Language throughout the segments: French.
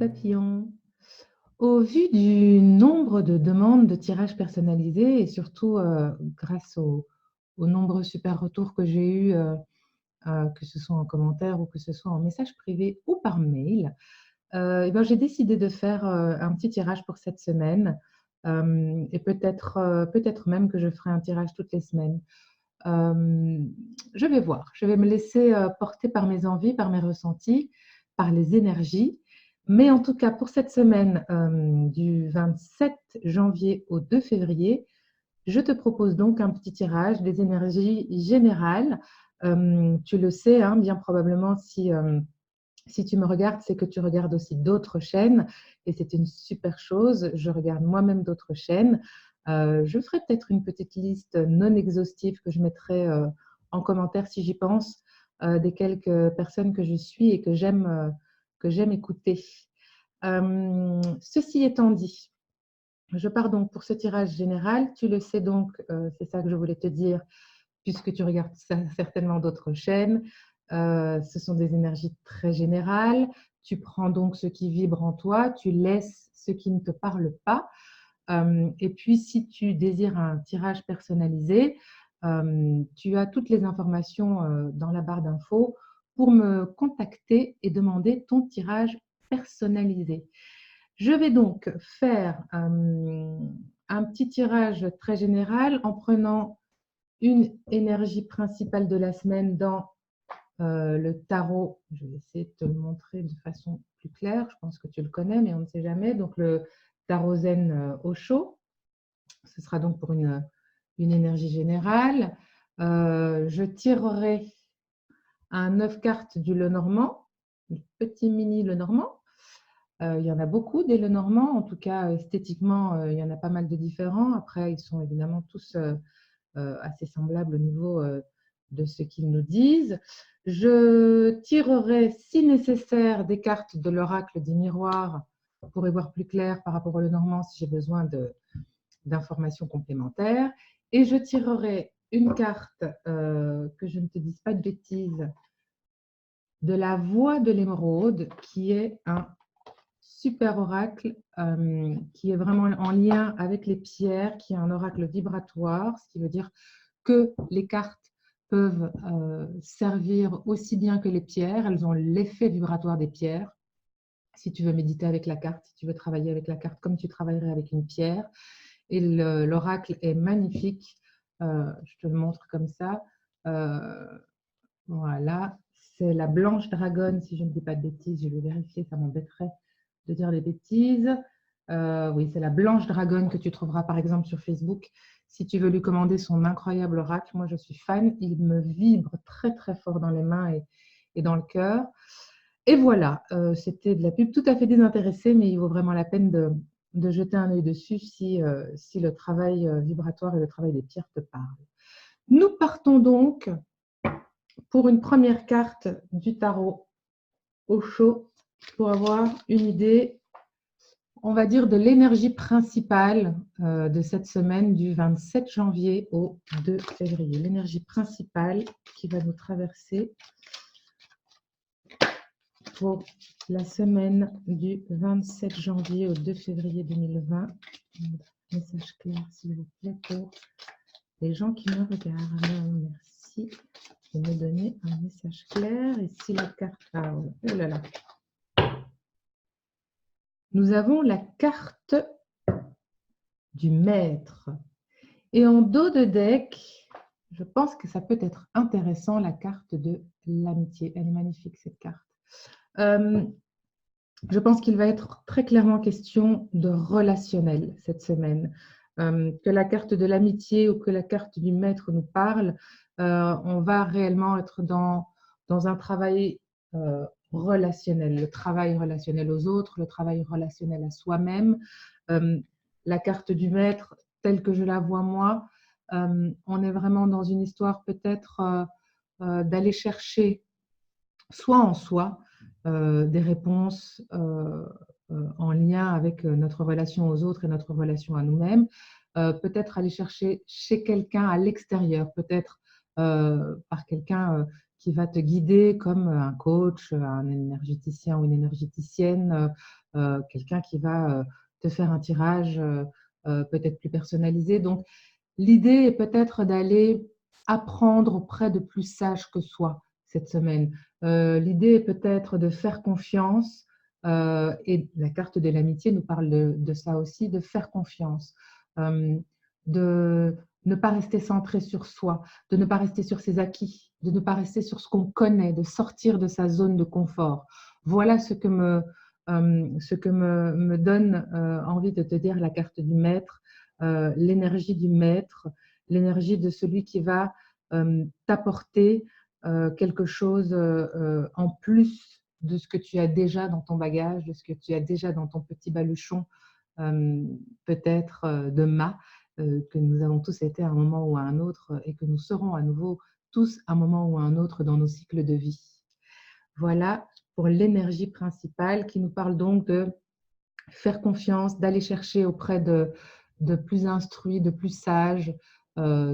papillon. Au vu du nombre de demandes de tirage personnalisé et surtout grâce aux nombreux super retours que j'ai eus, que ce soit en commentaire ou que ce soit en message privé ou par mail, et ben, j'ai décidé de faire un petit tirage pour cette semaine. Et peut-être même que je ferai un tirage toutes les semaines. Euh, je vais voir, je vais me laisser porter par mes envies, par mes ressentis, par les énergies. Mais en tout cas, pour cette semaine du 27 janvier au 2 février, je te propose donc un petit tirage des énergies générales. Tu le sais, hein, bien probablement, si tu me regardes, c'est que tu regardes aussi d'autres chaînes et c'est une super chose. Je regarde moi-même d'autres chaînes. Je ferai peut-être une petite liste non exhaustive que je mettrai en commentaire si j'y pense, des quelques personnes que je suis et que j'aime écouter. Ceci étant dit, je pars donc pour ce tirage général. Tu le sais donc, c'est ça que je voulais te dire, puisque tu regardes certainement d'autres chaînes. Ce sont des énergies très générales. Tu prends donc ce qui vibre en toi, tu laisses ce qui ne te parle pas. Et puis, si tu désires un tirage personnalisé, tu as toutes les informations dans la barre d'infos pour me contacter et demander ton tirage personnalisé. Je vais donc faire un petit tirage très général en prenant une énergie principale de la semaine dans le tarot. Je vais essayer de te le montrer de façon plus claire. Je pense que tu le connais, mais on ne sait jamais. Donc, le tarot zen Osho. Ce sera donc pour une énergie générale. Je tirerai un 9 cartes du Lenormand, le petit mini Lenormand. Il y en a beaucoup des Lenormands, en tout cas esthétiquement, il y en a pas mal de différents. Après, ils sont évidemment tous assez semblables au niveau de ce qu'ils nous disent. Je tirerai, si nécessaire, des cartes de l'oracle des miroirs pour y voir plus clair par rapport au Lenormand si j'ai besoin d'informations complémentaires. Et je tirerai une carte, que je ne te dise pas de bêtises, de la voix de l'émeraude, qui est un super oracle, qui est vraiment en lien avec les pierres, qui est un oracle vibratoire, ce qui veut dire que les cartes peuvent servir aussi bien que les pierres. Elles ont l'effet vibratoire des pierres. Si tu veux méditer avec la carte, si tu veux travailler avec la carte comme tu travaillerais avec une pierre. Et l'oracle est magnifique. Je te le montre comme ça. Voilà, c'est la blanche dragonne, si je ne dis pas de bêtises. Je vais vérifier, ça m'embêterait de dire des bêtises. Oui, c'est la blanche dragonne que tu trouveras par exemple sur Facebook. Si tu veux lui commander son incroyable oracle, moi je suis fan. Il me vibre très très fort dans les mains et dans le cœur. Et voilà, c'était de la pub tout à fait désintéressée, mais il vaut vraiment la peine de jeter un œil dessus si le travail vibratoire et le travail des pierres te parlent. Nous partons donc pour une première carte du tarot Osho pour avoir une idée, on va dire, de l'énergie principale de cette semaine du 27 janvier au 2 février. L'énergie principale qui va nous traverser pour la semaine du 27 janvier au 2 février 2020. Message clair, s'il vous plaît, pour les gens qui me regardent. Merci de me donner un message clair. Et si la carte... Ah, oh là là. Nous avons la carte du maître. Et en dos de deck, je pense que ça peut être intéressant, la carte de l'amitié. Elle est magnifique, cette carte. Je pense qu'il va être très clairement question de relationnel cette semaine. Que la carte de l'amitié ou que la carte du maître nous parle, on va réellement être dans un travail relationnel, le travail relationnel aux autres, le travail relationnel à soi-même. La carte du maître, telle que je la vois moi, on est vraiment dans une histoire peut-être d'aller chercher soit en soi des réponses en lien avec notre relation aux autres et notre relation à nous-mêmes, peut-être aller chercher chez quelqu'un à l'extérieur, peut-être par quelqu'un qui va te guider comme un coach, un énergéticien ou une énergéticienne, quelqu'un qui va te faire un tirage peut-être plus personnalisé. Donc, l'idée est peut-être d'aller apprendre auprès de plus sages que soi cette semaine. L'idée est peut-être de faire confiance, et la carte de l'amitié nous parle de ça aussi, de faire confiance, de ne pas rester centré sur soi, de ne pas rester sur ses acquis, de ne pas rester sur ce qu'on connaît, de sortir de sa zone de confort. Voilà ce que me donne envie de te dire la carte du maître, l'énergie du maître, l'énergie de celui qui va t'apporter quelque chose en plus de ce que tu as déjà dans ton bagage, de ce que tu as déjà dans ton petit baluchon, peut-être que nous avons tous été à un moment ou à un autre et que nous serons à nouveau tous à un moment ou à un autre dans nos cycles de vie. Voilà pour l'énergie principale qui nous parle donc de faire confiance, d'aller chercher auprès de plus instruits, de plus sages, de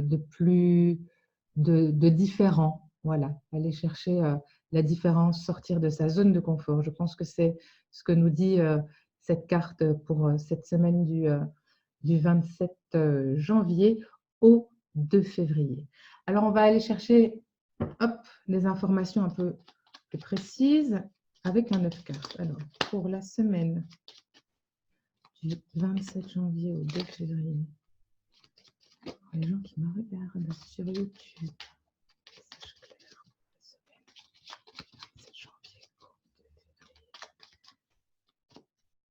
différents. Voilà, aller chercher la différence, sortir de sa zone de confort. Je pense que c'est ce que nous dit cette carte pour cette semaine du 27 janvier au 2 février. Alors, on va aller chercher des informations un peu plus précises avec un 9 cartes. Alors, pour la semaine du 27 janvier au 2 février, les gens qui me regardent sur YouTube, message clair pour la semaine du 27 janvier au 2 février.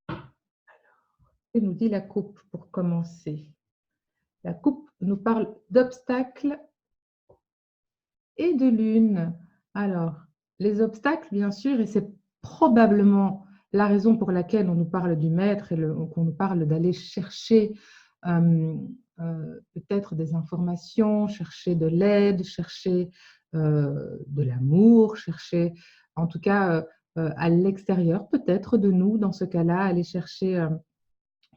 Alors, que nous dit la coupe pour commencer? La coupe nous parle d'obstacles et de lune. Alors, les obstacles, bien sûr, et c'est probablement la raison pour laquelle on nous parle du maître et qu'on nous parle d'aller chercher peut-être des informations, chercher de l'aide, chercher de l'amour, chercher en tout cas à l'extérieur peut-être de nous, dans ce cas-là, aller chercher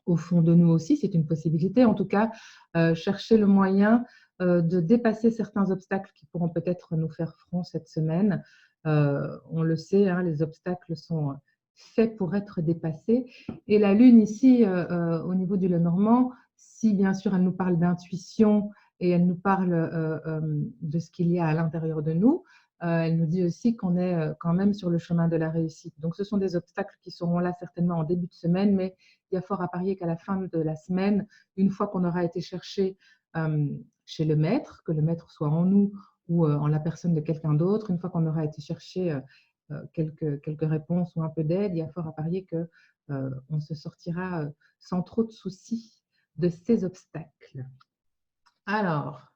au fond de nous aussi, c'est une possibilité. En tout cas, chercher le moyen de dépasser certains obstacles qui pourront peut-être nous faire front cette semaine. On le sait, hein, les obstacles sont faits pour être dépassés. Et la lune ici, au niveau du Lenormand, si bien sûr elle nous parle d'intuition et elle nous parle de ce qu'il y a à l'intérieur de nous, elle nous dit aussi qu'on est quand même sur le chemin de la réussite. Donc ce sont des obstacles qui seront là certainement en début de semaine, mais il y a fort à parier qu'à la fin de la semaine, une fois qu'on aura été chercher chez le maître, que le maître soit en nous ou en la personne de quelqu'un d'autre, une fois qu'on aura été chercher quelques réponses ou un peu d'aide, il y a fort à parier qu'on se sortira sans trop de soucis de ces obstacles. Alors,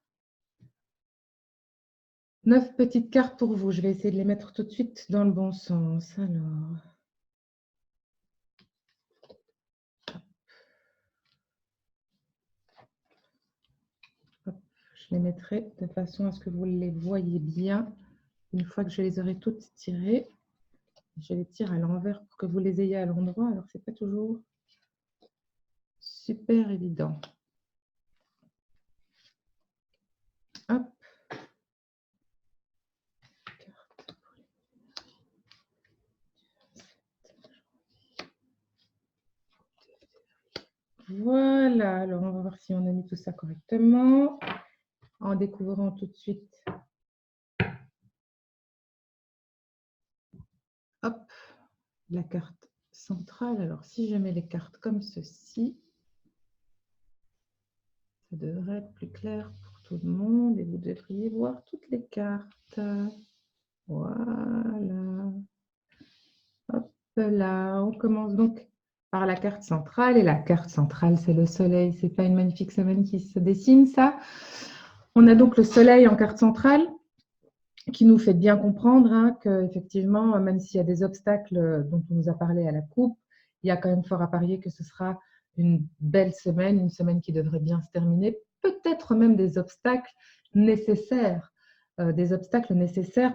9 petites cartes pour vous. Je vais essayer de les mettre tout de suite dans le bon sens. Alors, je les mettrai de façon à ce que vous les voyez bien. Une fois que je les aurai toutes tirées, je les tire à l'envers pour que vous les ayez à l'endroit. Alors, ce n'est pas toujours super évident. Hop. Voilà, alors on va voir si on a mis tout ça correctement en découvrant tout de suite. Hop, la carte centrale. Alors si je mets les cartes comme ceci, ça devrait être plus clair pour tout le monde et vous devriez voir toutes les cartes. Voilà. Hop là, on commence donc par la carte centrale. Et la carte centrale, c'est le soleil. C'est pas une magnifique semaine qui se dessine, ça? On a donc le soleil en carte centrale qui nous fait bien comprendre hein, qu'effectivement, même s'il y a des obstacles dont on nous a parlé à la coupe, il y a quand même fort à parier que ce sera une belle semaine, une semaine qui devrait bien se terminer, peut-être même des obstacles nécessaires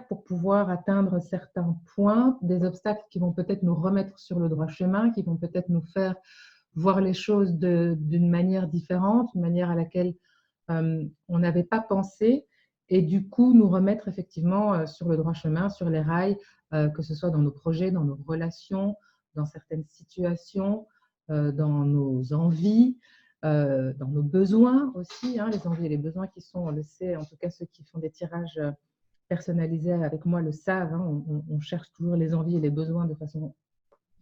pour pouvoir atteindre certains points, des obstacles qui vont peut-être nous remettre sur le droit chemin, qui vont peut-être nous faire voir les choses d'une manière différente, une manière à laquelle on n'avait pas pensé, et du coup nous remettre effectivement sur le droit chemin, sur les rails, que ce soit dans nos projets, dans nos relations, dans certaines situations, dans nos envies, dans nos besoins aussi, hein, les envies et les besoins qui sont, on le sait, en tout cas ceux qui font des tirages personnalisés avec moi le savent, hein, on cherche toujours les envies et les besoins de façon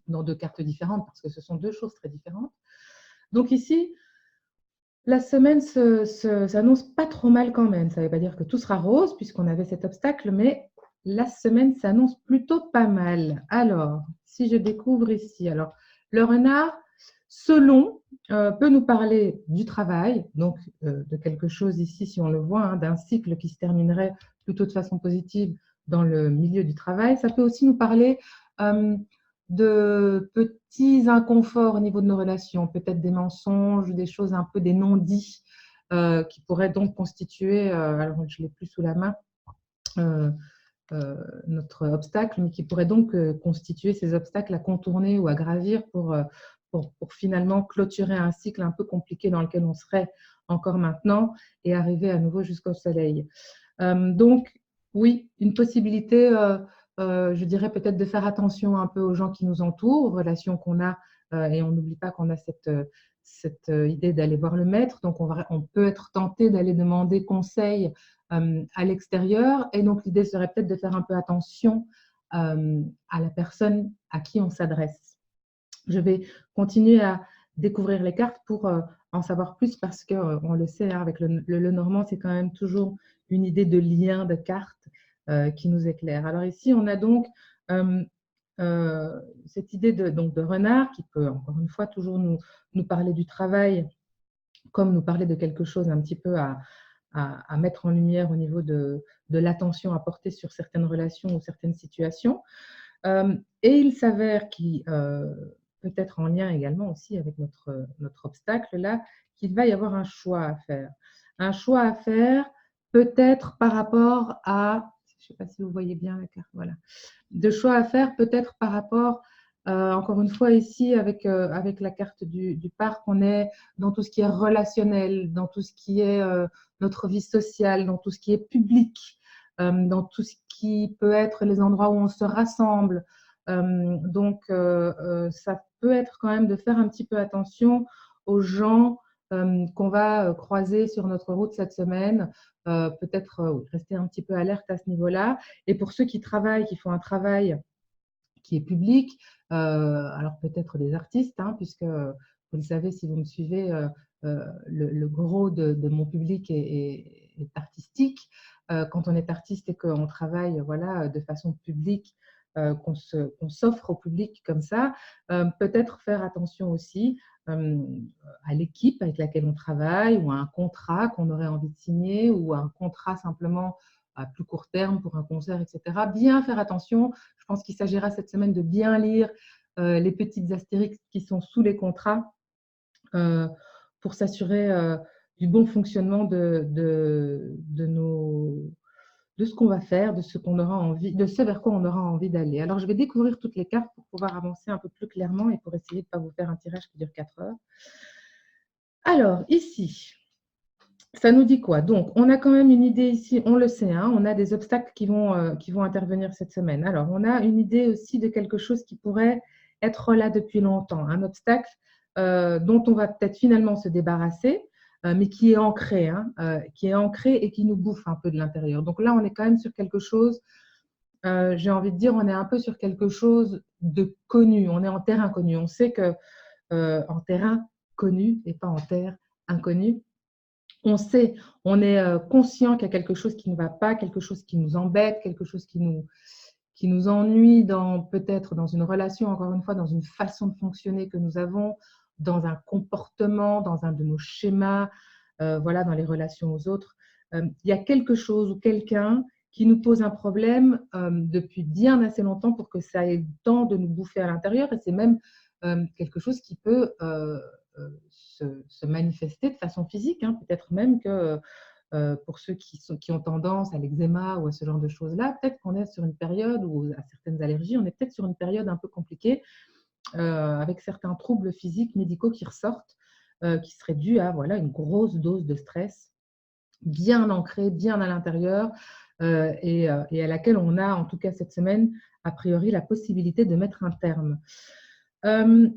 dans deux cartes différentes parce que ce sont deux choses très différentes. Donc ici, la semaine s'annonce pas trop mal quand même. Ça ne veut pas dire que tout sera rose puisqu'on avait cet obstacle, mais la semaine s'annonce plutôt pas mal. Alors, si je découvre ici, alors le renard, selon, peut nous parler du travail, donc de quelque chose ici, si on le voit, hein, d'un cycle qui se terminerait plutôt de façon positive dans le milieu du travail. Ça peut aussi nous parler de petits inconforts au niveau de nos relations, peut-être des mensonges, des choses un peu des non-dits qui pourraient donc constituer, alors je ne l'ai plus sous la main, notre obstacle, mais qui pourraient donc constituer ces obstacles à contourner ou à gravir pour finalement clôturer un cycle un peu compliqué dans lequel on serait encore maintenant et arriver à nouveau jusqu'au soleil. Donc, oui, une possibilité, je dirais peut-être de faire attention un peu aux gens qui nous entourent, aux relations qu'on a, et on n'oublie pas qu'on a cette idée d'aller voir le maître, donc on peut être tenté d'aller demander conseil à l'extérieur, et donc l'idée serait peut-être de faire un peu attention à la personne à qui on s'adresse. Je vais continuer à découvrir les cartes pour en savoir plus parce qu'on le sait, hein, avec le Normand, c'est quand même toujours une idée de lien, de cartes qui nous éclaire. Alors ici, on a donc cette idée de renard qui peut, encore une fois, toujours nous parler du travail, comme nous parler de quelque chose un petit peu à mettre en lumière au niveau de l'attention à porter sur certaines relations ou certaines situations. Et il s'avère qu'il peut-être en lien également aussi avec notre obstacle là, qu'il va y avoir un choix à faire. Un choix à faire peut-être par rapport à, je ne sais pas si vous voyez bien la carte, voilà, de choix à faire peut-être par rapport, encore une fois ici avec la carte du parc, on est dans tout ce qui est relationnel, dans tout ce qui est notre vie sociale, dans tout ce qui est public, dans tout ce qui peut être les endroits où on se rassemble. Donc, ça peut être quand même de faire un petit peu attention aux gens qu'on va croiser sur notre route cette semaine. Peut-être rester un petit peu alerte à ce niveau-là. Et pour ceux qui travaillent, qui font un travail qui est public, alors peut-être des artistes, hein, puisque vous le savez si vous me suivez, le gros de mon public est artistique. Quand on est artiste et qu'on travaille voilà, de façon publique, qu'on s'offre au public comme ça, peut-être faire attention aussi à l'équipe avec laquelle on travaille ou à un contrat qu'on aurait envie de signer ou à un contrat simplement à plus court terme pour un concert, etc. Bien faire attention. Je pense qu'il s'agira cette semaine de bien lire les petites astérix qui sont sous les contrats pour s'assurer du bon fonctionnement de ce qu'on va faire, de ce qu'on aura envie, de ce vers quoi on aura envie d'aller. Alors, je vais découvrir toutes les cartes pour pouvoir avancer un peu plus clairement et pour essayer de ne pas vous faire un tirage qui dure 4 heures. Alors, ici, ça nous dit quoi? Donc, on a quand même une idée ici, on le sait, hein, on a des obstacles qui vont intervenir cette semaine. Alors, on a une idée aussi de quelque chose qui pourrait être là depuis longtemps, un obstacle dont on va peut-être finalement se débarrasser, mais qui est ancré, hein, et qui nous bouffe un peu de l'intérieur. Donc là, on est quand même sur quelque chose, j'ai envie de dire, on est un peu sur quelque chose de connu, on est en terrain connu. On sait que en terrain connu et pas en terre inconnue, on sait, on est conscient qu'il y a quelque chose qui ne va pas, quelque chose qui nous embête, quelque chose qui nous ennuie peut-être dans une relation, encore une fois, dans une façon de fonctionner que nous avons, dans un comportement, dans un de nos schémas, voilà, dans les relations aux autres. Il y a quelque chose ou quelqu'un qui nous pose un problème depuis bien assez longtemps pour que ça ait le temps de nous bouffer à l'intérieur, et c'est même quelque chose qui peut se manifester de façon physique, hein. Peut-être même que pour ceux qui ont tendance à l'eczéma ou à ce genre de choses-là, peut-être qu'on est sur une période, ou à certaines allergies, on est peut-être sur une période un peu compliquée avec certains troubles physiques médicaux qui ressortent, qui seraient dus à voilà, une grosse dose de stress bien ancrée, bien à l'intérieur, et à laquelle on a, en tout cas cette semaine, a priori, la possibilité de mettre un terme. Euh,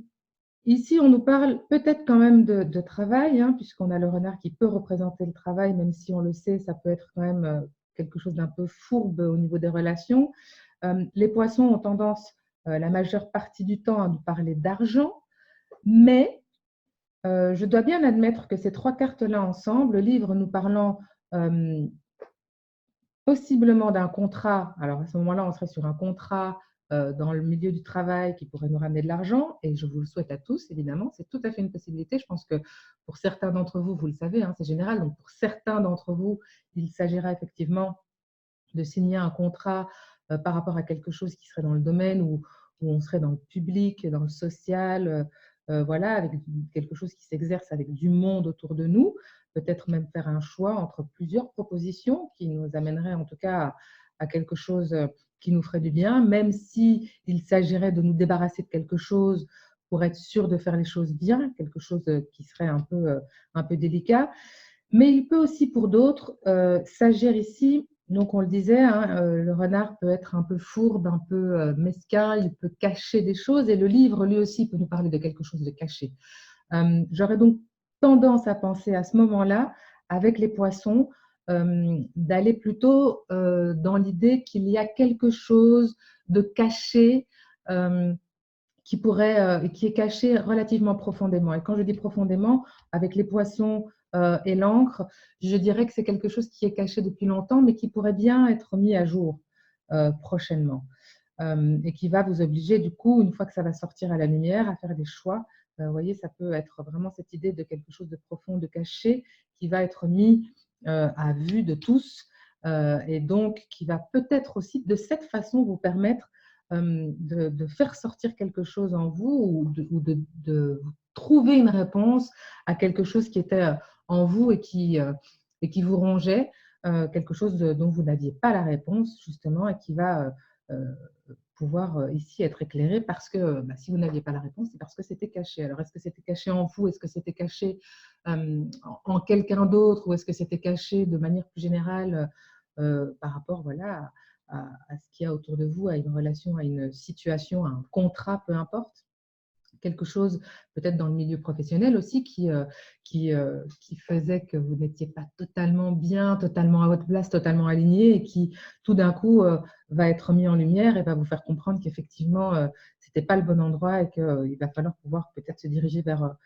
Ici, on nous parle peut-être quand même de travail, hein, puisqu'on a le renard qui peut représenter le travail, même si on le sait, ça peut être quand même quelque chose d'un peu fourbe au niveau des relations. Les poissons ont tendance, la majeure partie du temps, à nous parler d'argent, mais je dois bien admettre que ces trois cartes-là ensemble, le livre nous parlant euh, possiblement d'un contrat. Alors à ce moment-là, on serait sur un contrat dans le milieu du travail qui pourrait nous ramener de l'argent, et je vous le souhaite à tous, évidemment, c'est tout à fait une possibilité. Je pense que pour certains d'entre vous, vous le savez, hein, c'est général, donc pour certains d'entre vous, il s'agira effectivement de signer un contrat par rapport à quelque chose qui serait dans le domaine où on serait dans le public, dans le social, voilà, avec quelque chose qui s'exerce avec du monde autour de nous, peut-être même faire un choix entre plusieurs propositions qui nous amèneraient en tout cas à quelque chose qui nous ferait du bien, même si il s'agirait de nous débarrasser de quelque chose pour être sûr de faire les choses bien, quelque chose qui serait un peu délicat. Mais il peut aussi pour d'autres s'agir ici, donc on le disait, hein, le renard peut être un peu fourbe, un peu mesquin, il peut cacher des choses, et le livre lui aussi peut nous parler de quelque chose de caché. J'aurais donc tendance à penser à ce moment-là, avec les poissons, d'aller plutôt dans l'idée qu'il y a quelque chose de caché qui est caché relativement profondément. Et quand je dis profondément, avec les poissons et l'encre, je dirais que c'est quelque chose qui est caché depuis longtemps, mais qui pourrait bien être mis à jour prochainement. Et qui va vous obliger, du coup, une fois que ça va sortir à la lumière, à faire des choix. Vous voyez, ça peut être vraiment cette idée de quelque chose de profond, de caché, qui va être mis à vue de tous, et donc qui va peut-être aussi de cette façon vous permettre de faire sortir quelque chose en vous, ou de trouver une réponse à quelque chose qui était en vous et qui vous rongeait, quelque chose dont vous n'aviez pas la réponse justement, et qui va euh, pouvoir ici être éclairé, parce que si vous n'aviez pas la réponse, c'est parce que c'était caché. Alors, est-ce que c'était caché en vous? Est-ce que c'était caché en quelqu'un d'autre? Ou est-ce que c'était caché de manière plus générale par rapport, voilà, à ce qu'il y a autour de vous, à une relation, à une situation, à un contrat, peu importe? Quelque chose peut-être dans le milieu professionnel aussi qui faisait que vous n'étiez pas totalement bien, totalement à votre place, totalement aligné, et qui tout d'un coup va être mis en lumière et va vous faire comprendre qu'effectivement ce n'était pas le bon endroit, et qu'il va falloir pouvoir peut-être se diriger vers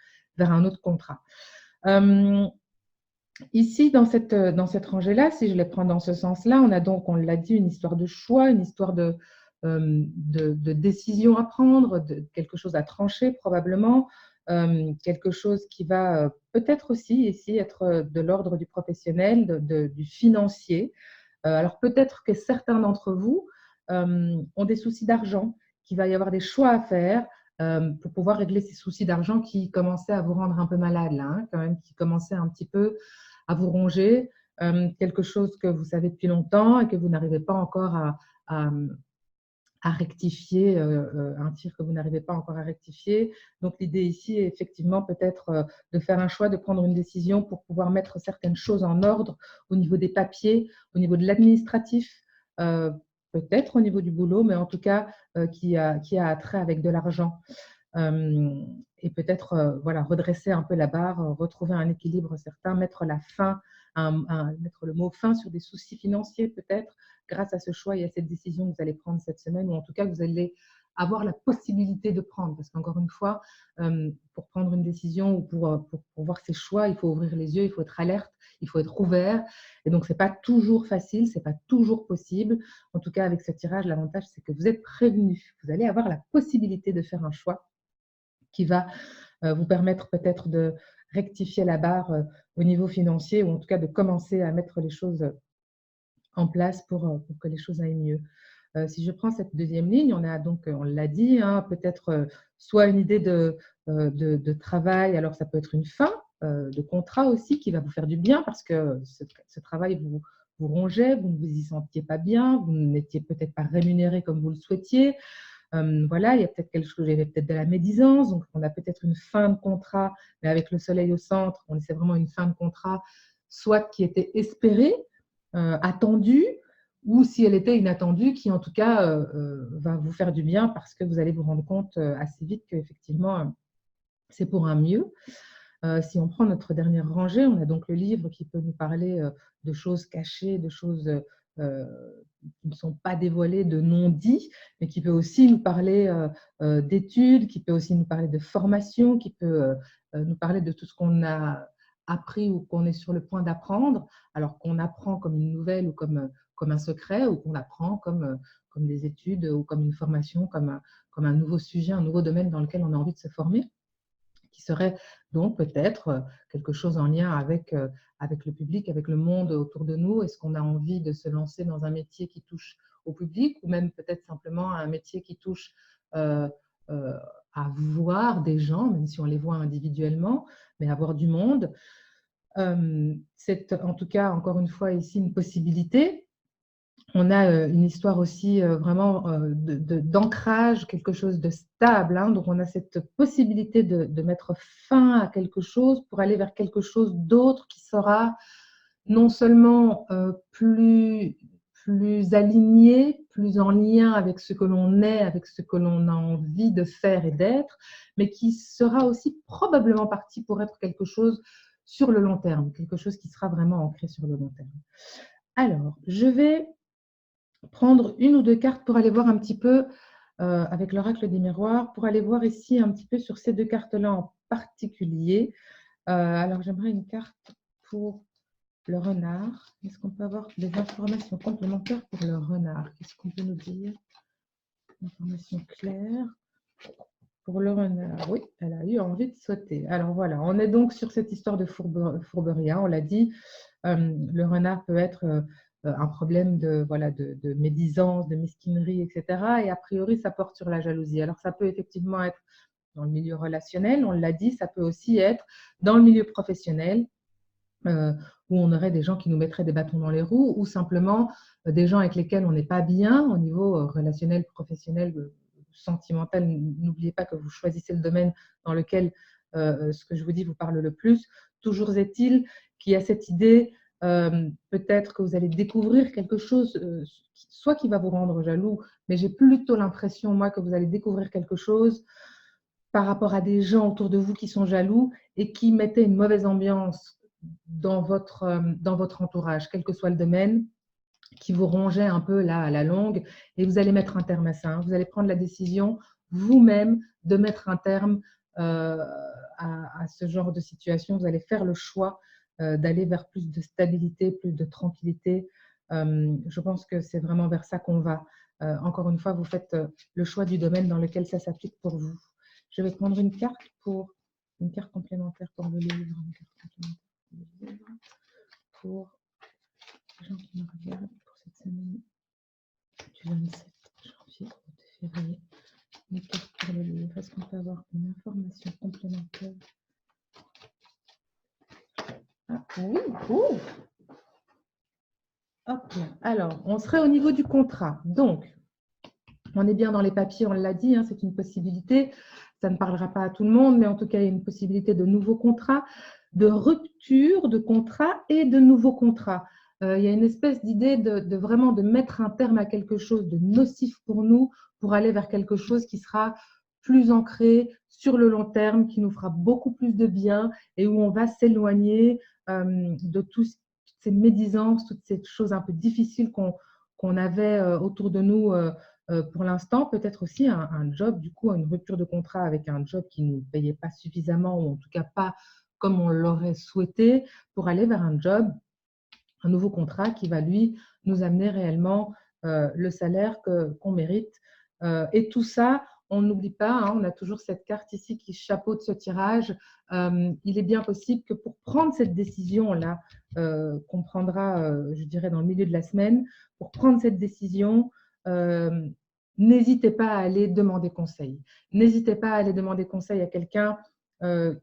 un autre contrat. Euh, Ici, dans cette rangée-là, si je les prends dans ce sens-là, on a donc, on l'a dit, une histoire de choix, une histoire de décision à prendre, de quelque chose à trancher probablement, quelque chose qui va peut-être aussi ici être de l'ordre du professionnel, du financier. Alors peut-être que certains d'entre vous ont des soucis d'argent, qu'il va y avoir des choix à faire pour pouvoir régler ces soucis d'argent qui commençaient à vous rendre un peu malade, là, hein, quand même, qui commençaient un petit peu à vous ronger, quelque chose que vous savez depuis longtemps et que vous n'arrivez pas encore à, à rectifier, un tir que vous n'arrivez pas encore à rectifier. Donc l'idée ici est effectivement peut-être de faire un choix, de prendre une décision pour pouvoir mettre certaines choses en ordre au niveau des papiers, au niveau de l'administratif, euh, peut-être au niveau du boulot, mais en tout cas qui a trait avec de l'argent. Et peut-être voilà, redresser un peu la barre, retrouver un équilibre certain, mettre la fin, mettre le mot fin sur des soucis financiers peut-être, grâce à ce choix et à cette décision que vous allez prendre cette semaine, ou en tout cas que vous allez avoir la possibilité de prendre. Parce qu'encore une fois, pour prendre une décision ou pour voir ses choix, il faut ouvrir les yeux, il faut être alerte, il faut être ouvert. Et donc, ce n'est pas toujours facile, ce n'est pas toujours possible. En tout cas, avec ce tirage, l'avantage, c'est que vous êtes prévenu. Vous allez avoir la possibilité de faire un choix qui va vous permettre peut-être de rectifier la barre au niveau financier, ou en tout cas de commencer à mettre les choses en place pour que les choses aillent mieux. Si je prends cette deuxième ligne, on a donc, on l'a dit, hein, peut-être soit une idée de travail, alors ça peut être une fin de contrat aussi qui va vous faire du bien, parce que ce travail vous rongeait, vous ne vous y sentiez pas bien, vous n'étiez peut-être pas rémunéré comme vous le souhaitiez. Voilà, il y a peut-être quelque chose, il y avait peut-être de la médisance, donc on a peut-être une fin de contrat, mais avec le soleil au centre, c'est vraiment une fin de contrat, soit qui était espérée, attendue, ou si elle était inattendue, qui en tout cas va vous faire du bien parce que vous allez vous rendre compte assez vite qu'effectivement, c'est pour un mieux. Si on prend notre dernière rangée, on a donc le livre qui peut nous parler de choses cachées, de choses qui ne sont pas dévoilées, de non-dits, mais qui peut aussi nous parler d'études, qui peut aussi nous parler de formation, qui peut nous parler de tout ce qu'on a appris ou qu'on est sur le point d'apprendre, alors qu'on apprend comme une nouvelle ou comme un secret, ou qu'on apprend comme des études ou comme une formation, comme un nouveau sujet, un nouveau domaine dans lequel on a envie de se former, qui serait donc peut-être quelque chose en lien avec le public, avec le monde autour de nous. Est-ce qu'on a envie de se lancer dans un métier qui touche au public, ou même peut-être simplement un métier qui touche euh, euh, à voir des gens, même si on les voit individuellement, mais à voir du monde. C'est en tout cas, encore une fois, ici une possibilité. On a une histoire aussi vraiment d'ancrage, quelque chose de stable, hein. Donc, on a cette possibilité de mettre fin à quelque chose pour aller vers quelque chose d'autre qui sera non seulement plus aligné, plus en lien avec ce que l'on est, avec ce que l'on a envie de faire et d'être, mais qui sera aussi probablement parti pour être quelque chose sur le long terme, quelque chose qui sera vraiment ancré sur le long terme. Alors, je vais prendre une ou deux cartes pour aller voir un petit peu avec l'oracle des miroirs, pour aller voir ici un petit peu sur ces deux cartes-là en particulier. Alors, j'aimerais une carte pour le renard. Est-ce qu'on peut avoir des informations complémentaires pour le renard? Qu'est-ce qu'on peut nous dire? Information claire pour le renard. Oui, elle a eu envie de sauter. Alors voilà, on est donc sur cette histoire de fourberie, hein. On l'a dit, le renard peut être un problème de médisance, de mesquinerie, etc. Et a priori, ça porte sur la jalousie. Alors, ça peut effectivement être dans le milieu relationnel, on l'a dit, ça peut aussi être dans le milieu professionnel, où on aurait des gens qui nous mettraient des bâtons dans les roues, ou simplement des gens avec lesquels on n'est pas bien au niveau relationnel, professionnel, sentimental. N'oubliez pas que vous choisissez le domaine dans lequel ce que je vous dis vous parle le plus. Toujours est-il qu'il y a cette idée, peut-être que vous allez découvrir quelque chose, soit qui va vous rendre jaloux, mais j'ai plutôt l'impression, moi, que vous allez découvrir quelque chose par rapport à des gens autour de vous qui sont jaloux et qui mettaient une mauvaise ambiance dans votre entourage, quel que soit le domaine, qui vous rongeait un peu là à la longue, et vous allez mettre un terme à ça, hein. Vous allez prendre la décision vous-même de mettre un terme à ce genre de situation. Vous allez faire le choix d'aller vers plus de stabilité, plus de tranquillité. Je pense que c'est vraiment vers ça qu'on va. Encore une fois, vous faites le choix du domaine dans lequel ça s'applique pour vous. Je vais prendre une carte complémentaire pour le livre, une carte complémentaire pour le livre, pour les gens qui me regardent pour cette semaine du 27 janvier au 2 février. Une carte pour le livre. Est-ce qu'on peut avoir une information complémentaire? Ah oui, ouh. Hop là. Alors, on serait au niveau du contrat. Donc, on est bien dans les papiers, on l'a dit, hein, c'est une possibilité. Ça ne parlera pas à tout le monde, mais en tout cas, il y a une possibilité de nouveaux contrats, de rupture de contrat et de nouveaux contrats. Il y a une espèce d'idée de vraiment de mettre un terme à quelque chose de nocif pour nous, pour aller vers quelque chose qui sera plus ancré sur le long terme, qui nous fera beaucoup plus de bien et où on va s'éloigner de toutes ces médisances, toutes ces choses un peu difficiles qu'on avait autour de nous pour l'instant. Peut-être aussi un job, du coup, une rupture de contrat avec un job qui ne nous payait pas suffisamment, ou en tout cas pas comme on l'aurait souhaité, pour aller vers un job, un nouveau contrat qui va, lui, nous amener réellement le salaire qu'on mérite. Et tout ça, on n'oublie pas, hein, on a toujours cette carte ici qui chapeaute ce tirage. Il est bien possible que pour prendre cette décision-là, qu'on prendra, je dirais, dans le milieu de la semaine, pour prendre cette décision, n'hésitez pas à aller demander conseil. N'hésitez pas à aller demander conseil à quelqu'un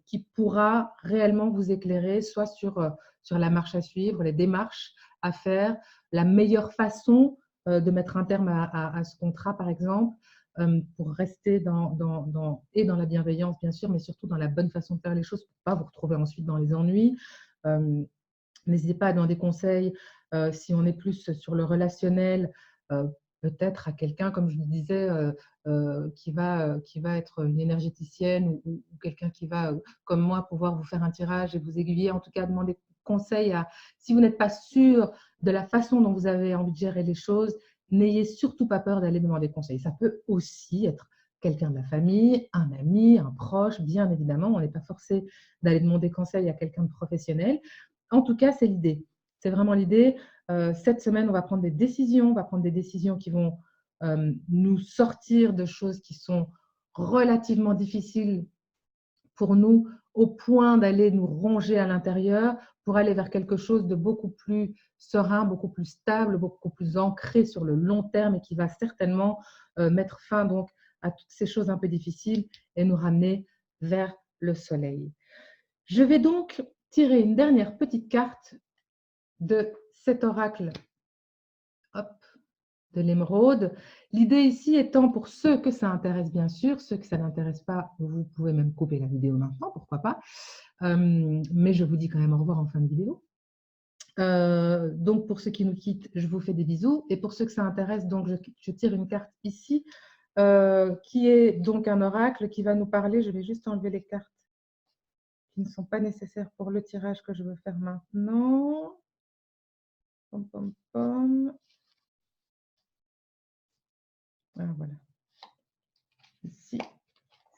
qui pourra réellement vous éclairer, soit sur la marche à suivre, les démarches à faire, la meilleure façon de mettre un terme à ce contrat, par exemple, pour rester dans la bienveillance, bien sûr, mais surtout dans la bonne façon de faire les choses pour ne pas vous retrouver ensuite dans les ennuis. N'hésitez pas à demander conseil Si on est plus sur le relationnel, peut-être à quelqu'un, comme je le disais, qui va être une énergéticienne ou quelqu'un qui va, comme moi, pouvoir vous faire un tirage et vous aiguiller, en tout cas demander conseil si vous n'êtes pas sûr de la façon dont vous avez envie de gérer les choses, n'ayez surtout pas peur d'aller demander conseil. Ça peut aussi être quelqu'un de la famille, un ami, un proche, bien évidemment. On n'est pas forcé d'aller demander conseil à quelqu'un de professionnel. En tout cas, c'est l'idée. C'est vraiment l'idée. Cette semaine, on va prendre des décisions. On va prendre des décisions qui vont nous sortir de choses qui sont relativement difficiles pour nous, au point d'aller nous ronger à l'intérieur, pour aller vers quelque chose de beaucoup plus serein, beaucoup plus stable, beaucoup plus ancré sur le long terme et qui va certainement mettre fin donc à toutes ces choses un peu difficiles et nous ramener vers le soleil. Je vais donc tirer une dernière petite carte de cet oracle, hop, de l'émeraude. L'idée ici étant, pour ceux que ça intéresse bien sûr, ceux que ça n'intéresse pas, vous pouvez même couper la vidéo maintenant, pourquoi pas. Mais je vous dis quand même au revoir en fin de vidéo. Donc pour ceux qui nous quittent, je vous fais des bisous. Et pour ceux que ça intéresse, donc je tire une carte ici, qui est donc un oracle qui va nous parler. Je vais juste enlever les cartes qui ne sont pas nécessaires pour le tirage que je veux faire maintenant. Pom, pom, pom. Ah, voilà. Ici,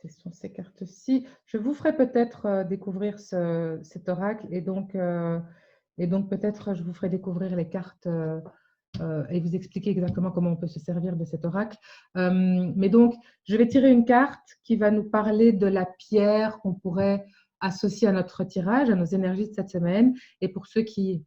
ce sont ces cartes-ci. Je vous ferai peut-être découvrir cet oracle et donc peut-être je vous ferai découvrir les cartes et vous expliquer exactement comment on peut se servir de cet oracle. Mais donc, je vais tirer une carte qui va nous parler de la pierre qu'on pourrait associer à notre tirage, à nos énergies de cette semaine. Et pour ceux qui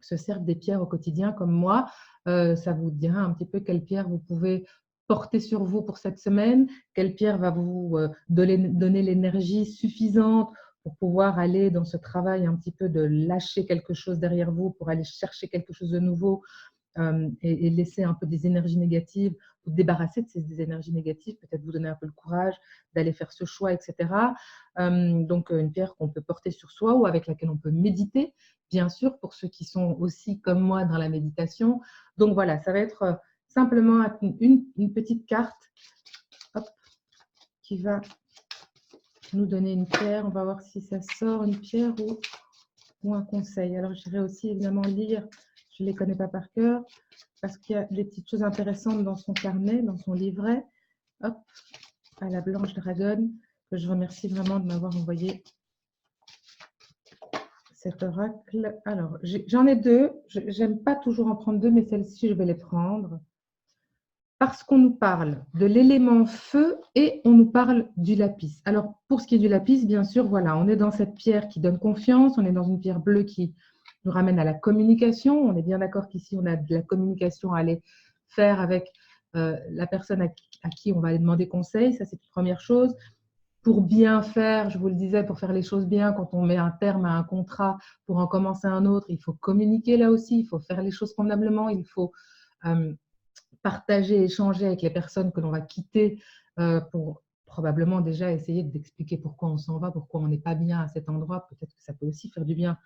se servent des pierres au quotidien comme moi, ça vous dira un petit peu quelle pierre vous pouvez porter sur vous pour cette semaine, quelle pierre va vous donner l'énergie suffisante pour pouvoir aller dans ce travail un petit peu de lâcher quelque chose derrière vous, pour aller chercher quelque chose de nouveau, et laisser un peu des énergies négatives, vous débarrasser de ces énergies négatives, peut-être vous donner un peu le courage d'aller faire ce choix, etc. Donc, une pierre qu'on peut porter sur soi ou avec laquelle on peut méditer, bien sûr, pour ceux qui sont aussi comme moi dans la méditation. Donc, voilà, ça va être simplement une petite carte, hop, qui va nous donner une pierre. On va voir si ça sort une pierre ou un conseil. Alors, j'irai aussi évidemment lire. Je ne les connais pas par cœur parce qu'il y a des petites choses intéressantes dans son carnet, dans son livret. Hop, à la blanche dragonne, que je remercie vraiment de m'avoir envoyé cet oracle. Alors, j'en ai deux. J'aime pas toujours en prendre deux, mais celle-ci, je vais les prendre. Parce qu'on nous parle de l'élément feu et on nous parle du lapis. Alors, pour ce qui est du lapis, bien sûr, voilà, on est dans cette pierre qui donne confiance, on est dans une pierre bleue qui nous ramène à la communication. On est bien d'accord qu'ici, on a de la communication à aller faire avec la personne à qui on va aller demander conseil. Ça, c'est une première chose. Pour bien faire, je vous le disais, pour faire les choses bien, quand on met un terme à un contrat pour en commencer un autre, il faut communiquer là aussi, il faut faire les choses convenablement, il faut partager, échanger avec les personnes que l'on va quitter pour probablement déjà essayer d'expliquer pourquoi on s'en va, pourquoi on n'est pas bien à cet endroit. Peut-être que ça peut aussi faire du bien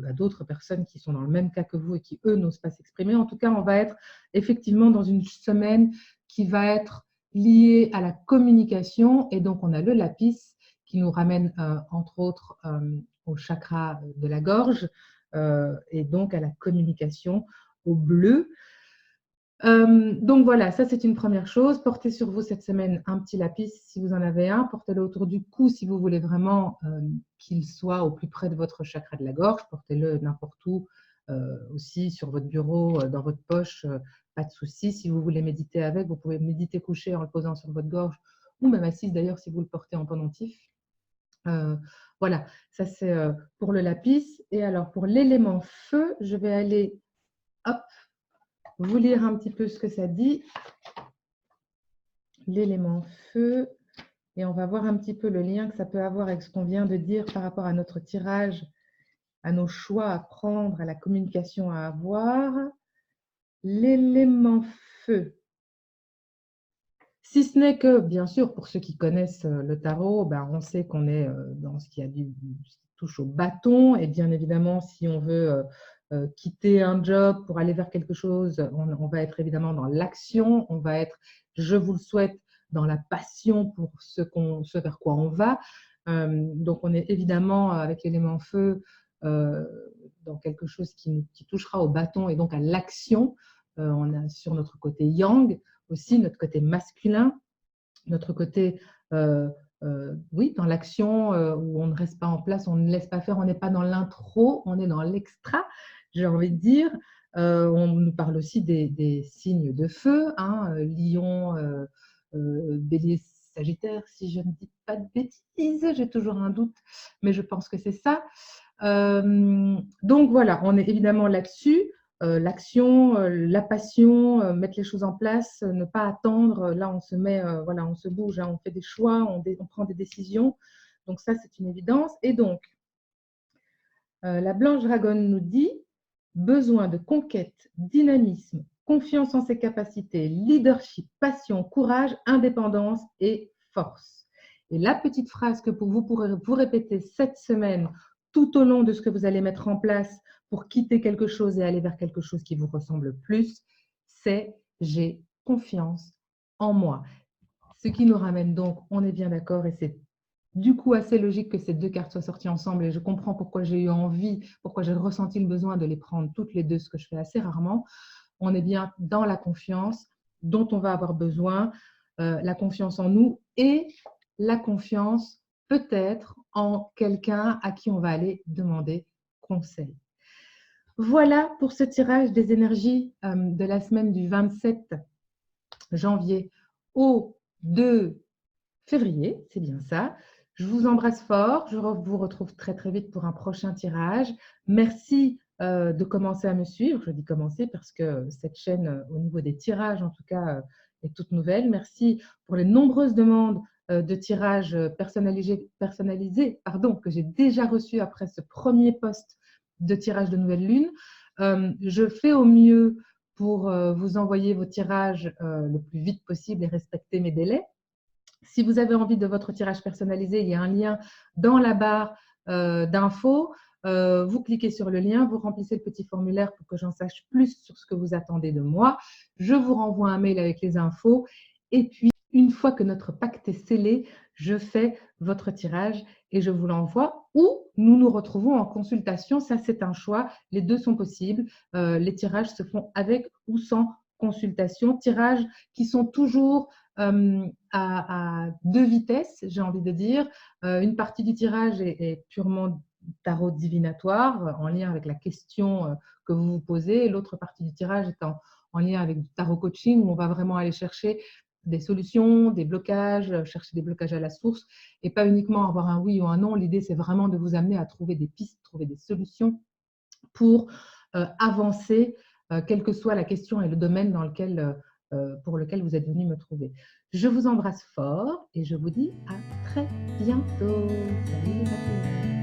à d'autres personnes qui sont dans le même cas que vous et qui, eux, n'osent pas s'exprimer. En tout cas, on va être effectivement dans une semaine qui va être liée à la communication. Et donc, on a le lapis qui nous ramène, entre autres, au chakra de la gorge et donc à la communication au bleu. Donc voilà, ça c'est une première chose. Portez sur vous cette semaine un petit lapis si vous en avez un. Portez-le autour du cou si vous voulez vraiment qu'il soit au plus près de votre chakra de la gorge. Portez-le n'importe où, aussi sur votre bureau, dans votre poche, pas de souci. Si vous voulez méditer avec, vous pouvez méditer couché en le posant sur votre gorge ou même assise d'ailleurs si vous le portez en pendentif. Voilà, ça c'est pour le lapis. Et alors pour l'élément feu, je vais aller, hop, vous lire un petit peu ce que ça dit. L'élément feu. Et on va voir un petit peu le lien que ça peut avoir avec ce qu'on vient de dire par rapport à notre tirage, à nos choix à prendre, à la communication à avoir. L'élément feu. Si ce n'est que, bien sûr, pour ceux qui connaissent le tarot, ben, on sait qu'on est dans ce qui touche au bâton. Et bien évidemment, si on veut quitter un job pour aller vers quelque chose, on va être évidemment dans l'action, on va être, je vous le souhaite, dans la passion pour ce vers quoi on va. Donc on est évidemment avec l'élément feu dans quelque chose qui touchera au bâton et donc à l'action. On a sur notre côté yang aussi, notre côté masculin, notre côté, oui, dans l'action où on ne reste pas en place, on ne laisse pas faire, on n'est pas dans l'intro, on est dans l'extra, j'ai envie de dire. On nous parle aussi des signes de feu, hein, lion, bélier, sagittaire, si je ne dis pas de bêtises, j'ai toujours un doute, mais je pense que c'est ça. Donc voilà, on est évidemment là-dessus. L'action, la passion, mettre les choses en place, ne pas attendre. Là, on se met, voilà, on se bouge, hein, on fait des choix, on prend des décisions. Donc ça, c'est une évidence. Et donc, la Blanche Dragonne nous dit besoin de conquête, dynamisme, confiance en ses capacités, leadership, passion, courage, indépendance et force. Et la petite phrase que vous pourrez vous répéter cette semaine tout au long de ce que vous allez mettre en place pour quitter quelque chose et aller vers quelque chose qui vous ressemble plus, c'est j'ai confiance en moi. Ce qui nous ramène donc, on est bien d'accord, et c'est du coup assez logique que ces deux cartes soient sorties ensemble, et je comprends pourquoi j'ai eu envie, pourquoi j'ai ressenti le besoin de les prendre toutes les deux, ce que je fais assez rarement. On est bien dans la confiance dont on va avoir besoin, la confiance en nous et la confiance peut-être en quelqu'un à qui on va aller demander conseil. Voilà pour ce tirage des énergies de la semaine du 27 janvier au 2 février, c'est bien ça. Je vous embrasse fort. Je vous retrouve très très vite pour un prochain tirage. Merci de commencer à me suivre. Je dis commencer parce que cette chaîne, au niveau des tirages en tout cas, est toute nouvelle. Merci pour les nombreuses demandes de tirages personnalisés que j'ai déjà reçus après ce premier post de tirage de nouvelle lune. Je fais au mieux pour vous envoyer vos tirages le plus vite possible et respecter mes délais. Si vous avez envie de votre tirage personnalisé, il y a un lien dans la barre d'infos. Vous cliquez sur le lien, vous remplissez le petit formulaire pour que j'en sache plus sur ce que vous attendez de moi. Je vous renvoie un mail avec les infos. Et puis, une fois que notre pacte est scellé, je fais votre tirage et je vous l'envoie ou nous nous retrouvons en consultation. Ça, c'est un choix. Les deux sont possibles. Les tirages se font avec ou sans consultation. Tirages qui sont toujours à deux vitesses, j'ai envie de dire. Une partie du tirage est purement tarot divinatoire, en lien avec la question que vous vous posez. L'autre partie du tirage est en lien avec du tarot coaching, où on va vraiment aller chercher des solutions, des blocages, chercher des blocages à la source, et pas uniquement avoir un oui ou un non. L'idée, c'est vraiment de vous amener à trouver des pistes, trouver des solutions pour avancer, quelle que soit la question et le domaine dans lequel pour lequel vous êtes venu me trouver. Je vous embrasse fort et je vous dis à très bientôt. Salut les papillons.